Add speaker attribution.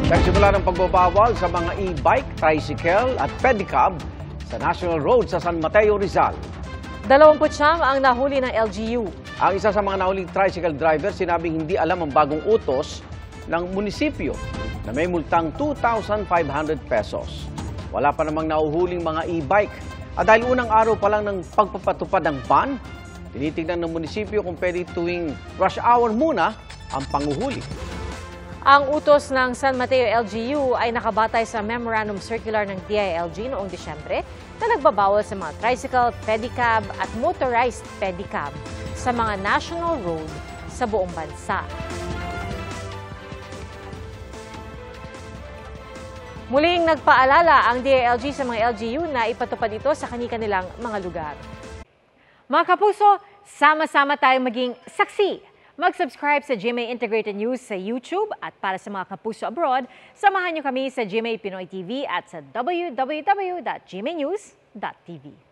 Speaker 1: Nagsimula ng pagbabawal sa mga e-bike, tricycle at pedicab sa National Road sa San Mateo, Rizal.
Speaker 2: 29 ang nahuli ng LGU.
Speaker 1: Ang isa sa mga nahuling tricycle driver sinabing hindi alam ang bagong utos ng munisipyo na may multang 2,500 pesos. Wala pa namang nahuhuling mga e-bike. At dahil unang araw pa lang ng pagpapatupad ng ban, tinitignan ng munisipyo kung pwede tuwing rush hour muna ang panguhuli.
Speaker 2: Ang utos ng San Mateo LGU ay nakabatay sa Memorandum Circular ng DILG noong Disyembre na nagbabawal sa mga tricycle, pedicab at motorized pedicab sa mga national road sa buong bansa. Muling nagpaalala ang DILG sa mga LGU na ipatupad ito sa kani-kanilang mga lugar. Mga kapuso, sama-sama tayong maging saksi. Mag-subscribe sa GMA Integrated News sa YouTube at para sa mga kapuso abroad, samahan niyo kami sa GMA Pinoy TV at sa www.gmanews.tv.